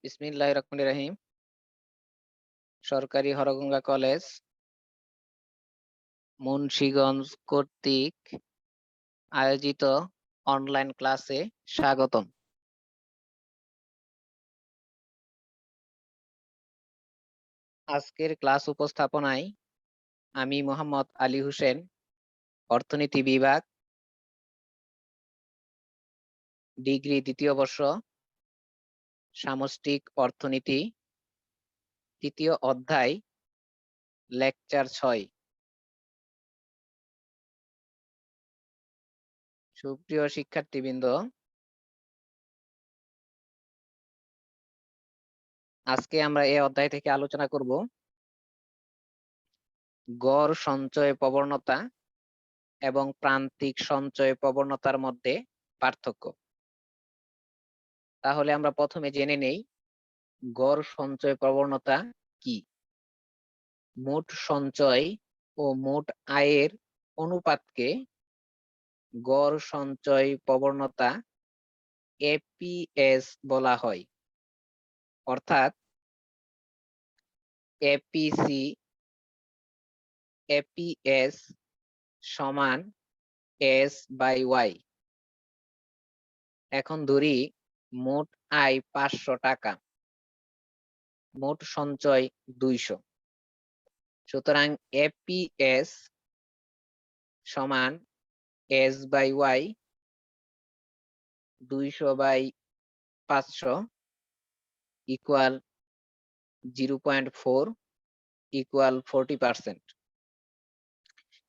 বিসমিল্লাহির রহমানির রহিম। সরকারি হরগঙ্গা কলেজ মুন্সিগঞ্জ কর্তৃক আয়োজিত অনলাইন ক্লাসে স্বাগতম। আজকের ক্লাস উপস্থাপনায় আমি মোহাম্মদ আলী হোসেন, অর্থনীতি বিভাগ, ডিগ্রি দ্বিতীয় বর্ষ, সামষ্টিক অর্থনীতি, তৃতীয় অধ্যায়, লেকচার 6। সুপ্রিয় শিক্ষার্থীবৃন্দ, আজকে আমরা এই অধ্যায় থেকে আলোচনা করব গড় সঞ্চয় প্রবণতা এবং প্রান্তিক সঞ্চয় প্রবণতার মধ্যে পার্থক্য। তাহলে আমরা প্রথমে জেনে নেই গড় সঞ্চয় প্রবণতা কি। মোট সঞ্চয় ও মোট আয়ের অনুপাতকে গড় সঞ্চয় প্রবণতা এপিএস বলা হয়। অর্থাৎ এপিএস সমান S/Y। এখন ধরি মোট আয় 500 টাকা, মোট সঞ্চয় 200। সুতরাং এপিএস সমান S/Y 200/500 ইকুয়াল 0.4 ইকুয়াল 40%।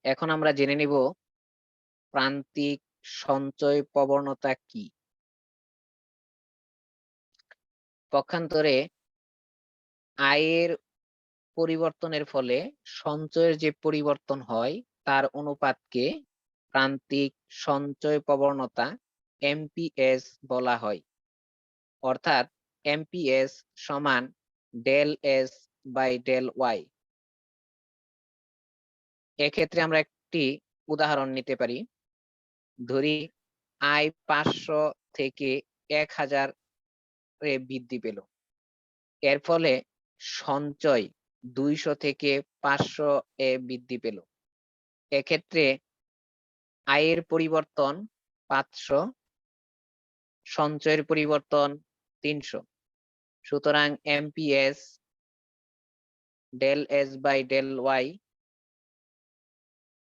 এখন আমরা জেনে নিব প্রান্তিক সঞ্চয় প্রবণতা কি। পক্ষান্তরে আয়ের পরিবর্তনের ফলে সঞ্চয়ের যে পরিবর্তন হয় তার অনুপাতকে প্রান্তিক সঞ্চয় প্রবণতা এমপিএস বলা হয়। অর্থাৎ এমপিএস সমান del S by del Y. এক্ষেত্রে আমরা একটি উদাহরণ নিতে পারি। ধরি আয় 500 থেকে 1000 এ বৃদ্ধি পেল। এর ফলে সঞ্চয় 200 থেকে 500 এ বৃদ্ধি পেল। এক্ষেত্রে আয়ের পরিবর্তন 500, সঞ্চয়ের পরিবর্তন 300। সুতরাং MPS del S by del Y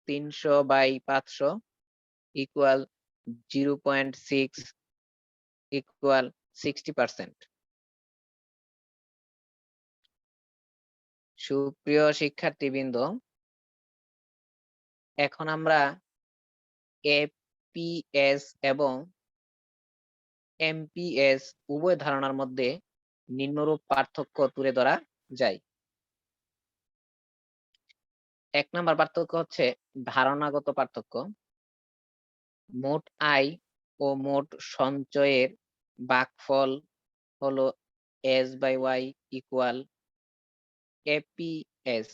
300/500 equal 0.6 equal 60%। সুপ্রিয় শিক্ষার্থীবৃন্দ, এখন আমরা এপিএস এবং এমপিএস উভয় ধারণার মধ্যে নিম্নরূপ পার্থক্য তুলে ধরা যায়। 1 নম্বর পার্থক্য হচ্ছে ধারণাগত পার্থক্য। মোট আয় ও মোট সঞ্চয়ের ভাগফল হলো S/Y ইকুয়াল এপিএস।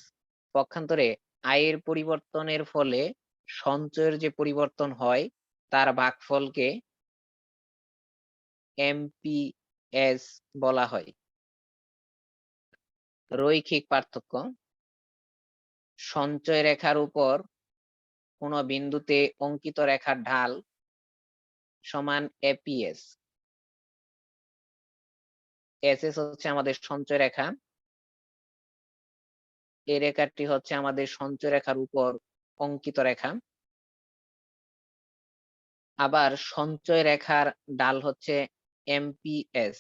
পক্ষান্তরে আয়ের পরিবর্তনের ফলে সঞ্চয়ের যে পরিবর্তন হয় তার ভাগফলকে এমপিএস বলা হয়। রৈখিক পার্থক্য। সঞ্চয় রেখার উপর কোন বিন্দুতে অঙ্কিত রেখার ঢাল সমান এপিএস। এসএস হচ্ছে আমাদের সঞ্চয় রেখা, এই রেখাটি হচ্ছে আমাদের সঞ্চয় রেখার উপর অঙ্কিত রেখা। আবার সঞ্চয় রেখার ডাল হচ্ছে এমপিএস।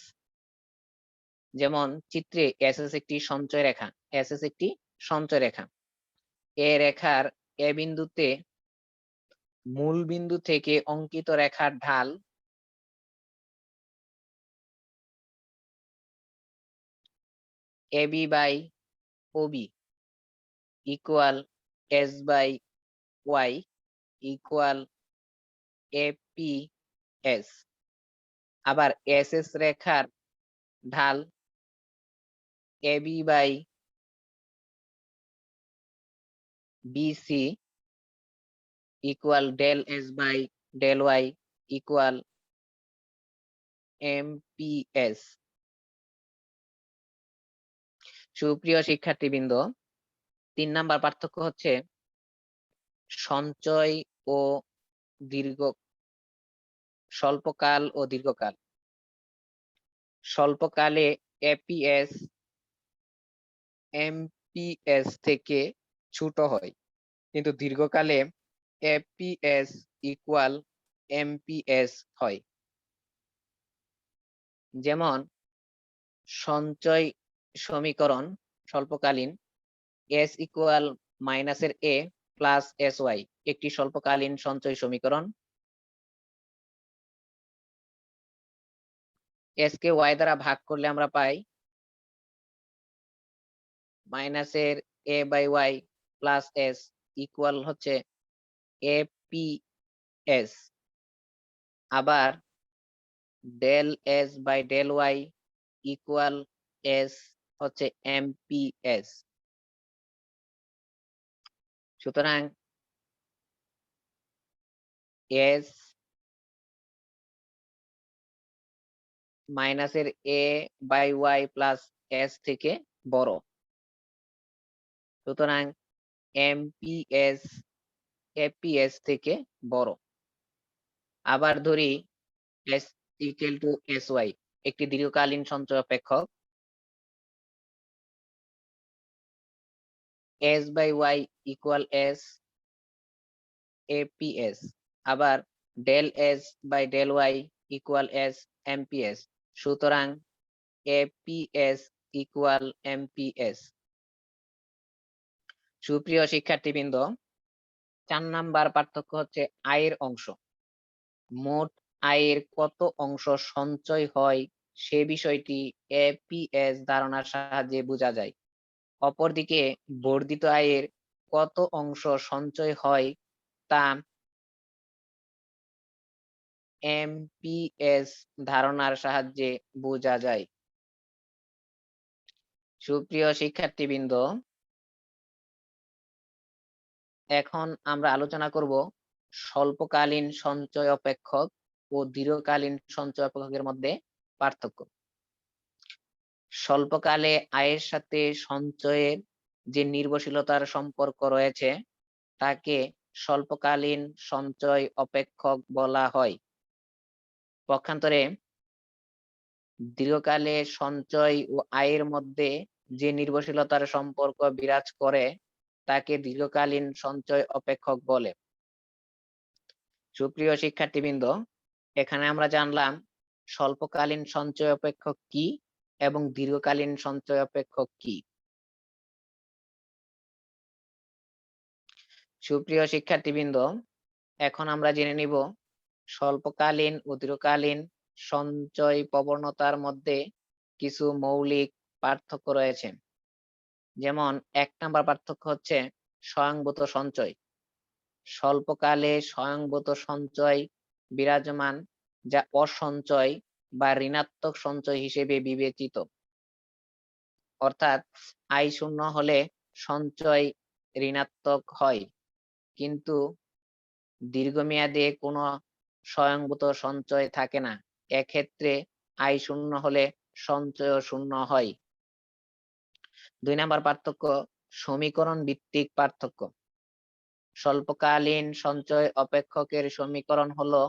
যেমন চিত্রে এসএস একটি সঞ্চয় রেখা, এসএস একটি সঞ্চয় রেখা। এ রেখার এ বিন্দুতে মূল বিন্দু থেকে অঙ্কিত রেখার ঢাল AB by OB equal S/Y equal APS. আবার এসএস রেখার ঢাল AB by BC equal del S by del Y equal MPS. সুপ্রিয় শিক্ষার্থীবৃন্দ, 3 নাম্বার পার্থক্য হচ্ছে সঞ্চয় ও স্বল্পকাল ও দীর্ঘকাল। স্বল্পকালে এপিএস এমপিএস থেকে ছোট হয়, কিন্তু দীর্ঘকালে এপিএস ইকুয়াল এমপিএস হয়। যেমন সঞ্চয় সমীকরণ স্বল্পকালীন এস ইকুয়াল মাইনাসের এ প্লাস এস ওয়াই একটি স্বল্পকালীন সঞ্চয় সমীকরণ। এস কে ওয়াই দ্বারা ভাগ করলে আমরা পাই মাইনাসের A by Y plus S equal হচ্ছে এ পি এস। আবার del S by del Y equal S হচ্ছে এমপিএস। সুতরাং এস মাইনাসের A by Y plus S থেকে বড়, সুতরাং এমপিএস এপিএস থেকে বড়। আবার ধরি S equal to S Y একটি দীর্ঘকালীন সঞ্চয় অপেক্ষক। S by Y equal S APS. আবার del S by del Y equal S MPS. সুতরাং এপিএস ইকুয়াল এমপিএস। সুপ্রিয় শিক্ষার্থীবৃন্দ, 4 নাম্বার পার্থক্য হচ্ছে আয়ের অংশ। মোট আয়ের কত অংশ সঞ্চয় হয় সে বিষয়টি এপিএস ধারণার সাহায্যে বোঝা যায়। অপরদিকে বর্ধিত আয়ের কত অংশ সঞ্চয় হয় তা এমপিএস ধারণার সাহায্যে বোঝা যায়। সুপ্রিয় শিক্ষার্থীবৃন্দ, এখন আমরা আলোচনা করব স্বল্পকালীন সঞ্চয় অপেক্ষক ও দীর্ঘকালীন সঞ্চয় অপেক্ষকের মধ্যে পার্থক্য। স্বল্পকালে আয়ের সাথে সঞ্চয়ের যে নির্ভরশীলতার সম্পর্ক রয়েছে তাকে স্বল্পকালীন সঞ্চয় অপেক্ষক বলা হয়। পক্ষান্তরে দীর্ঘকালে সঞ্চয় ও আয়ের মধ্যে যে নির্ভরশীলতার সম্পর্ক বিরাজ করে তাকে দীর্ঘকালীন সঞ্চয় অপেক্ষক বলে। সুপ্রিয় শিক্ষার্থীবৃন্দ, এখানে আমরা জানলাম স্বল্পকালীন সঞ্চয় অপেক্ষক কি এবং দীর্ঘকালীন সঞ্চয় অপেক্ষক কি। সুপ্রিয় শিক্ষার্থীবৃন্দ, এখন আমরা জেনে নিব স্বল্পকালীন ও দীর্ঘকালীন সঞ্চয় প্রবণতার মধ্যে কিছু মৌলিক পার্থক্য রয়েছে। যেমন 1 নাম্বার পার্থক্য হচ্ছে স্বয়ংভূত সঞ্চয়। স্বল্পকালে স্বয়ংভূত সঞ্চয় বিরাজমান, যা অসঞ্চয় বা ঋণাত্মক সঞ্চয় হিসেবে বিবেচিত। অর্থাৎ আয় শূন্য হলে সঞ্চয় ঋণাত্মক হয়, কিন্তু দীর্ঘমেয়াদে কোনো স্বয়ংভূত সঞ্চয় থাকে না। এক্ষেত্রে আয় শূন্য হলে সঞ্চয় শূন্য হয়। 2 নাম্বার পার্থক্য সমীকরণ ভিত্তিক পার্থক্য। স্বল্পকালীন সঞ্চয় অপেক্ষকের সমীকরণ হলো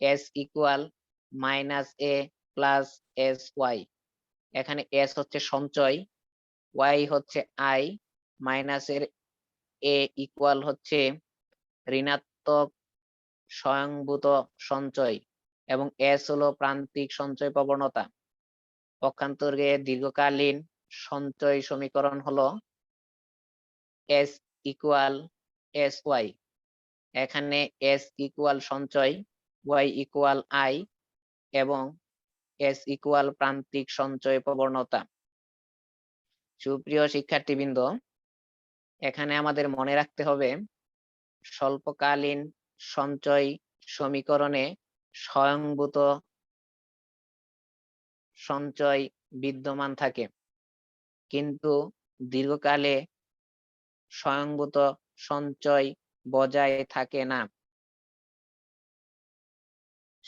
এস ইকুয়াল মাইনাস এ প্লাস এস ওয়াই। এখানে এস হচ্ছে সঞ্চয়, ওয়াই হচ্ছে আয়, মাইনাসের এ ইকুয়াল হচ্ছে ঋণাত্মক স্বয়ংভূত সঞ্চয় এবং এস হলো প্রান্তিক সঞ্চয় প্রবণতা। পক্ষান্তরে দীর্ঘকালীন সঞ্চয় সমীকরণ হলো এস ইকুয়াল এস ওয়াই। এখানে এস ইকুয়াল সঞ্চয়, ওয়াই ইকুয়াল আয় এবং এস ইকুয়াল প্রান্তিক সঞ্চয় প্রবণতা। সুপ্রিয় শিক্ষার্থীবৃন্দ, এখানে আমাদের মনে রাখতে হবে স্বল্পকালীন সঞ্চয় সমীকরণে স্বয়ংভূত সঞ্চয় বিদ্যমান থাকে, কিন্তু দীর্ঘকালে স্বয়ংভূত সঞ্চয় বজায় থাকে না।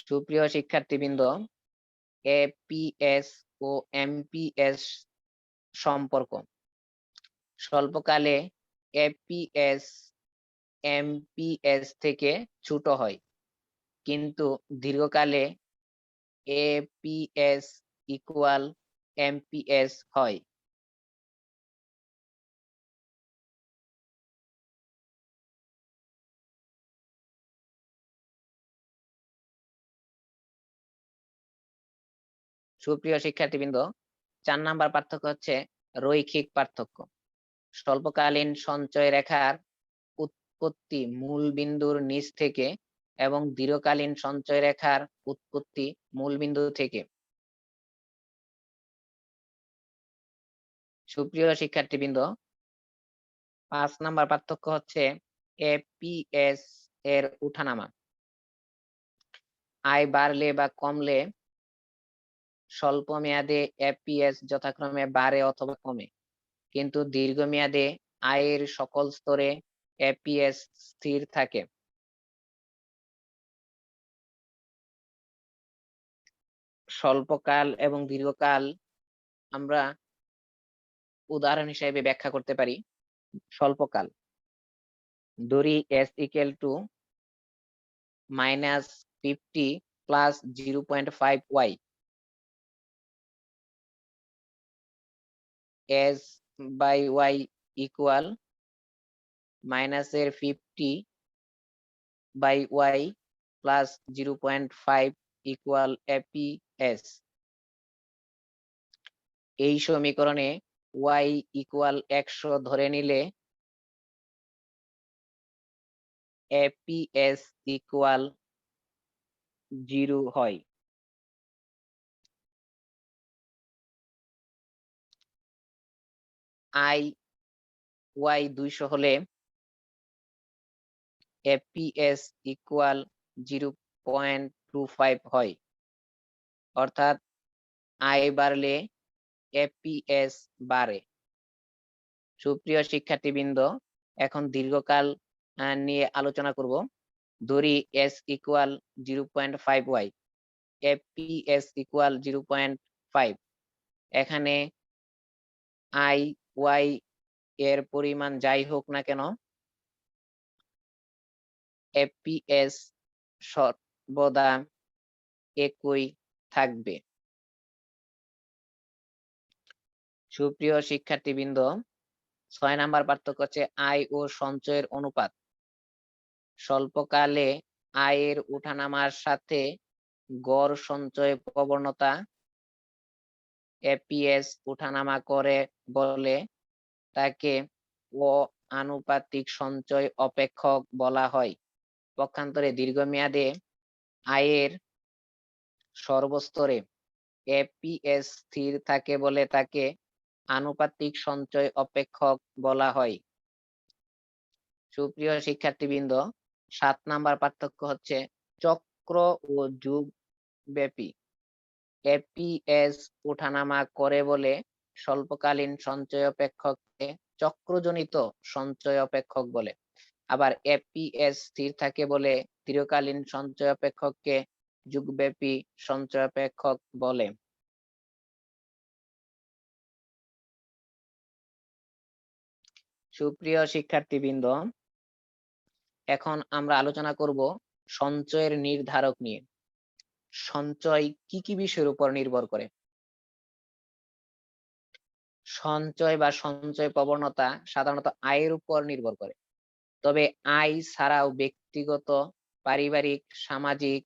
সুপ্রিয় শিক্ষার্থীবৃন্দ, এপিএস ও এমপিএস সম্পর্ক। স্বল্পকালে এপিএস এমপিএস থেকে ছোট হয়, কিন্তু দীর্ঘকালে এপিএস ইকুয়াল এমপিএস হয়। সুপ্রিয় শিক্ষার্থীবৃন্দ, 4 নাম্বার পার্থক্য হচ্ছে রৈখিক পার্থক্য। স্বল্পকালীন সঞ্চয় রেখার উৎপত্তি মূল বিন্দুর নিচ থেকে এবং দীর্ঘকালীন সঞ্চয় রেখার উৎপত্তি মূল বিন্দু থেকে। সুপ্রিয় শিক্ষার্থীবৃন্দ, 5 নাম্বার পার্থক্য হচ্ছে এপিএস এর উঠানামা। আয় বাড়লে বা কমলে স্বল্প মেয়াদে এপিএস যথাক্রমে বাড়ে অথবা কমে, কিন্তু দীর্ঘমেয়াদে আয়ের সকল স্তরে এপিএস স্থির থাকে। স্বল্পকাল এবং দীর্ঘকাল আমরা উদাহরণ হিসেবে ব্যাখ্যা করতে পারি। স্বল্পকাল ধরি s equal to -50 plus 0.5y, s by y equal মাইনাসের 50 by y plus 0.5 equal APS. এই সমীকরণে y ইকুয়াল 100 ধরে নিলে এপিএস ইকুয়াল 0 হয়। আই ওয়াই 200 হলে এপিএস ইকুয়াল 0.25 হয়, অর্থাৎ আয় বাড়লে এপিএস বাড়ে। সুপ্রিয় শিক্ষার্থীবৃন্দ, এখন দীর্ঘকাল নিয়ে আলোচনা করব। ধরি s equal 0.5y, APS equal 0.5। এখানে আই ওয়াই এর পরিমাণ যাই হোক না কেন, এপিএস সর্বদা একই থাকবে। সুপ্রিয় শিক্ষার্থীবৃন্দ, 6 নাম্বার পার্থক্য হচ্ছে আয় ও সঞ্চয়ের অনুপাত। স্বল্পকালে আয়ের ওঠানামার সাথে গড় সঞ্চয় প্রবণতা এপিএস ওঠানামা করে বলে তাকে আনুপাতিক সঞ্চয় অপেক্ষক বলা হয়। পক্ষান্তরে দীর্ঘমেয়াদে আয়ের সর্বস্তরে এপিএস স্থির থাকে বলে তাকে আনুপাতিক সঞ্চয় অপেক্ষক বলা হয়। সুপ্রিয় শিক্ষার্থীবৃন্দ, 7 নাম্বার পার্থক্য হচ্ছে চক্র ও যুগ ব্যাপী। এপিএস ওঠানামা করে বলে স্বল্পকালীন সঞ্চয় অপেক্ষককে চক্রজনিত সঞ্চয় অপেক্ষক বলে, আবার এপিএস স্থির থাকে বলে দীর্ঘকালীন সঞ্চয় অপেক্ষককে যুগব্যাপী সঞ্চয় অপেক্ষক বলে। সুপ্রিয় শিক্ষার্থীবৃন্দ, এখন আমরা আলোচনা করব সঞ্চয়ের নির্ধারক নিয়ে। সঞ্চয় কি কি বিষয়ের উপর নির্ভর করে? সঞ্চয় বা সঞ্চয় প্রবণতা সাধারণত আয়ের উপর নির্ভর করে, তবে আয় ছাড়াও ব্যক্তিগত, পারিবারিক, সামাজিক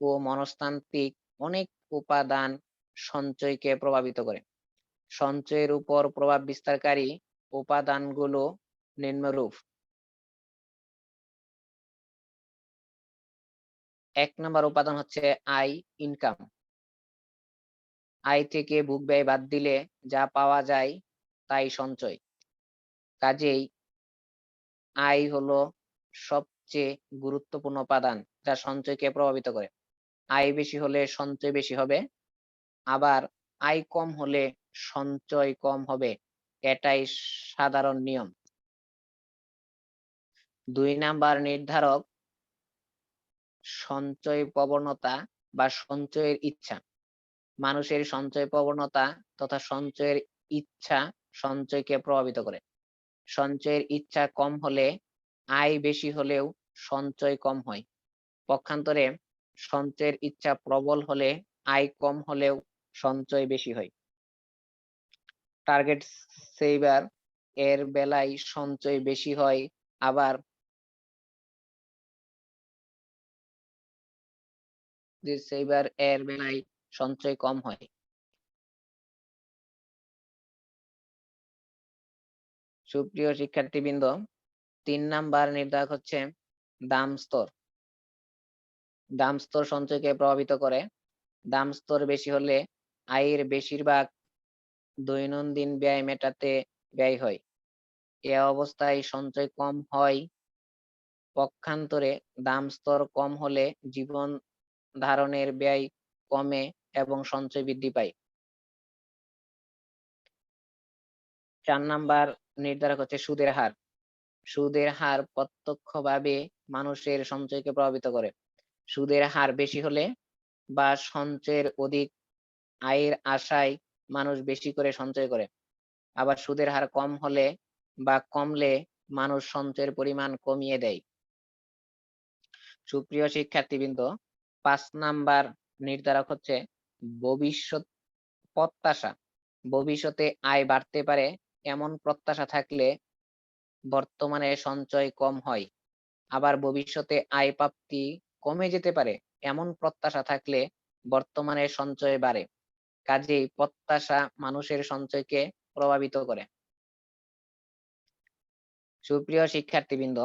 ও মনস্তান্ত্রিক অনেক উপাদান সঞ্চয়কে প্রভাবিত করে। সঞ্চয়ের উপর প্রভাব বিস্তারকারী উপাদানগুলো নিম্নরূপ। 1 নম্বর উপাদান হচ্ছে আয়, ইনকাম। আয় থেকে ভোগ ব্যয় বাদ দিলে যা পাওয়া যায় তাই সঞ্চয়। কাজেই আয় হলো সবচেয়ে গুরুত্বপূর্ণ উপাদান যা সঞ্চয়কে প্রভাবিত করে। আয় বেশি হলে সঞ্চয় বেশি হবে, আবার আয় কম হলে সঞ্চয় কম হবে, এটাই সাধারণ নিয়ম। 2 নাম্বার নির্ধারক সঞ্চয় প্রবণতা বা সঞ্চয়ের ইচ্ছা। মানুষের সঞ্চয় প্রবণতা তথা সঞ্চয়ের ইচ্ছা সঞ্চয়কে প্রভাবিত করে। সঞ্চয়ের ইচ্ছা কম হলে আয় বেশি হলেও সঞ্চয় কম হয়। পক্ষান্তরে সঞ্চয়ের ইচ্ছা প্রবল হলে আয় কম হলেও সঞ্চয় বেশি হয়। টার্গেট সেভার এর বেলায় সঞ্চয় বেশি হয়, আবার সেভার এর বেলায় সঞ্চয় কম হয়। সুপ্রিয় শিক্ষার্থীবৃন্দ, 3 নাম্বার নির্ধারক হচ্ছে দাম স্তর। দাম স্তর সঞ্চয়কে প্রভাবিত করে। দাম স্তর বেশি হলে আয়ের বেশিরভাগ দৈনন্দিন ব্যয় মেটাতে ব্যয় হয়। এ অবস্থায় সঞ্চয় কম হয়। পক্ষান্তরে দাম স্তর কম হলে জীবন ধারণের ব্যয় কমে এবং সঞ্চয় বৃদ্ধি পায়। 4 নাম্বার নির্ধারক হচ্ছে সুদের হার। সুদের হার প্রত্যক্ষভাবে মানুষের সঞ্চয়কে প্রভাবিত করে। সুদের হার বেশি হলে বা সঞ্চয়ের অধিক আয়ের আশায় মানুষ বেশি করে সঞ্চয় করে। আবার সুদের হার কম হলে বা কমলে মানুষ সঞ্চয়ের পরিমাণ কমিয়ে দেয়। সুপ্রিয় শিক্ষার্থীবৃন্দ, 5 নাম্বার নির্ধারক হচ্ছে ভবিষ্যৎ প্রত্যাশা। ভবিষ্যতে আয় বাড়তে পারে এমন প্রত্যাশা থাকলে বর্তমানে সঞ্চয় কম হয়। আবার ভবিষ্যতে আয় প্রাপ্তি কমে যেতে পারে এমন প্রত্যাশা থাকলে বর্তমানে সঞ্চয় বাড়ে। কাজেই প্রত্যাশা মানুষের সঞ্চয়কে প্রভাবিত করে। সুপ্রিয় শিক্ষার্থীবৃন্দ,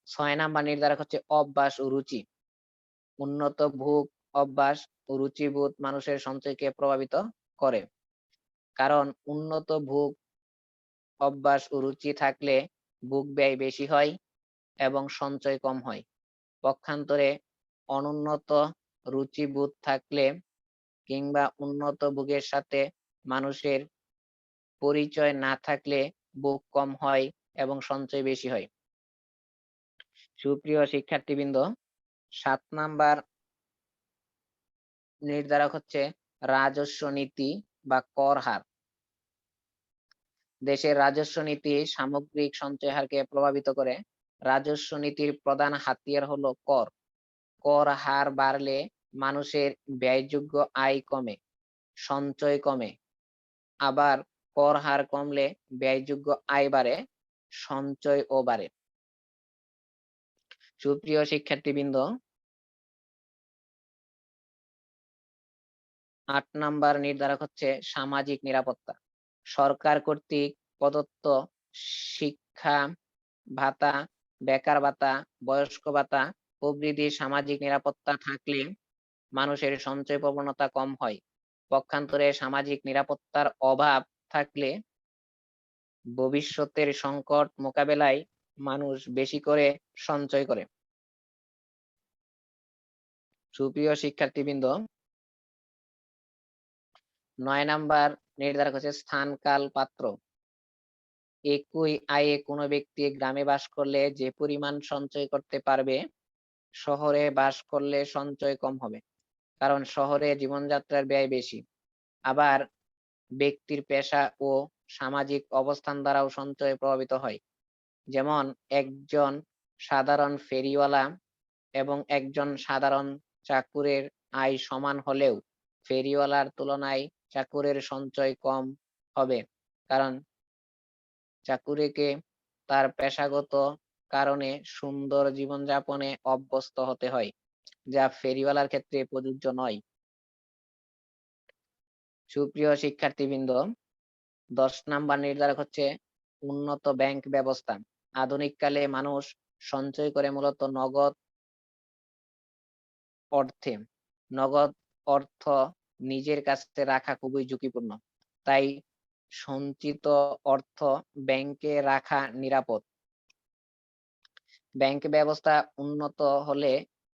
6 নাম্বার নির্ধারক হচ্ছে অভ্যাস ও রুচি। উন্নত ভোগ অভ্যাস ও রুচিবোধ মানুষের সঞ্চয়কে প্রভাবিত করে। কারণ উন্নত ভোগ অভ্যাস ও রুচি থাকলে ভোগ ব্যয় বেশি হয় এবং সঞ্চয় কম হয়। পক্ষান্তরে অনুন্নত রুচিবোধ থাকলে কিংবা উন্নত ভোগের সাথে মানুষের পরিচয় না থাকলে ভোগ কম হয় এবং সঞ্চয় বেশি হয়। সুপ্রিয় শিক্ষার্থীবৃন্দ, 7 নাম্বার নির্ধারক হচ্ছে রাজস্ব নীতি বা কর হার। দেশের রাজস্ব নীতি সামগ্রিক সঞ্চয় হারকে প্রভাবিত করে। রাজস্ব নীতির প্রধান হাতিয়ার হলো কর। কর হার বাড়লে মানুষের ব্যয়যোগ্য আয় কমে, সঞ্চয় কমে। আবার কর হার কমলে ব্যয়যোগ্য আয় বাড়ে, সঞ্চয়ও বাড়ে। সুপ্রিয় শিক্ষার্থীবৃন্দ, 8 নাম্বার নির্ধারক হচ্ছে সামাজিক নিরাপত্তা। সরকার কর্তৃক প্রদত্ত শিক্ষা ভাতা, বেকার ভাতা, বয়স্ক ভাতা প্রভৃতি সামাজিক নিরাপত্তা থাকলে মানুষের সঞ্চয় প্রবণতা কম হয়। পক্ষান্তরে সামাজিক নিরাপত্তার অভাব থাকলে ভবিষ্যতের সংকট মোকাবেলায় মানুষ বেশি করে সঞ্চয় করে। সুপ্রিয় শিক্ষার্থীবৃন্দ, 9 নাম্বার নির্ধারক হচ্ছে স্থান, কাল, পাত্র। একই আয়ে কোনো ব্যক্তি গ্রামে বাস করলে যে পরিমাণ সঞ্চয় করতে পারবে, শহরে বাস করলে সঞ্চয় কম হবে। কারণ শহরে জীবনযাত্রার ব্যয় বেশি। আবার ব্যক্তির পেশা ও সামাজিক অবস্থান দ্বারাও সঞ্চয় প্রভাবিত হয়। যেমন একজন সাধারণ ফেরিওয়ালা এবং একজন সাধারণ চাকুরের আয় সমান হলেও ফেরিওয়ালার তুলনায় চাকুরের সঞ্চয় কম হবে। কারণ চাকুরিকে তার পেশাগত কারণে সুন্দর জীবনযাপনে অভ্যস্ত হতে হয়, যা ফেরিওয়ালার ক্ষেত্রে প্রযোজ্য নয়। সুপ্রিয় শিক্ষার্থীবৃন্দ, 10 নাম্বার নির্ধারক হচ্ছে উন্নত ব্যাংক ব্যবস্থা। আধুনিক কালে মানুষ সঞ্চয় করে মূলত নগদ অর্থে। নগদ অর্থ নিজের কাছে রাখা খুবই ঝুঁকিপূর্ণ। তাই সঞ্চিত অর্থ ব্যাংকে রাখা নিরাপদ। ব্যাংক ব্যবস্থা উন্নত হলে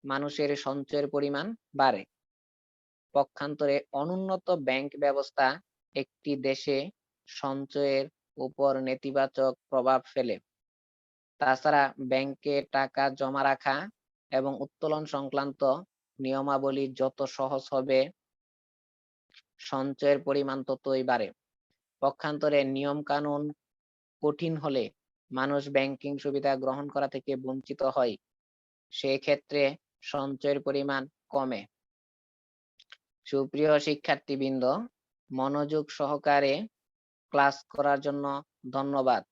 মানুষের সঞ্চয়ের পরিমাণ বাড়ে। পক্ষান্তরে অনুন্নত ব্যাংক ব্যবস্থা একটি দেশে সঞ্চয়ের উপর নেতিবাচক প্রভাব ফেলে। তাছাড়া ব্যাংকে টাকা জমা রাখা এবং উত্তোলন সংক্রান্ত নিয়মাবলী যত সহজ হবে সঞ্চয়ের পরিমাণ ততই বাড়ে। পক্ষান্তরে নিয়ম কানুন কঠিন হলে মানুষ ব্যাংকিং সুবিধা গ্রহণ করা থেকে বঞ্চিত হয়, সেক্ষেত্রে সঞ্চয়ের পরিমাণ কমে। সুপ্রিয় শিক্ষার্থীবৃন্দ, মনোযোগ সহকারে ক্লাস করার জন্য ধন্যবাদ।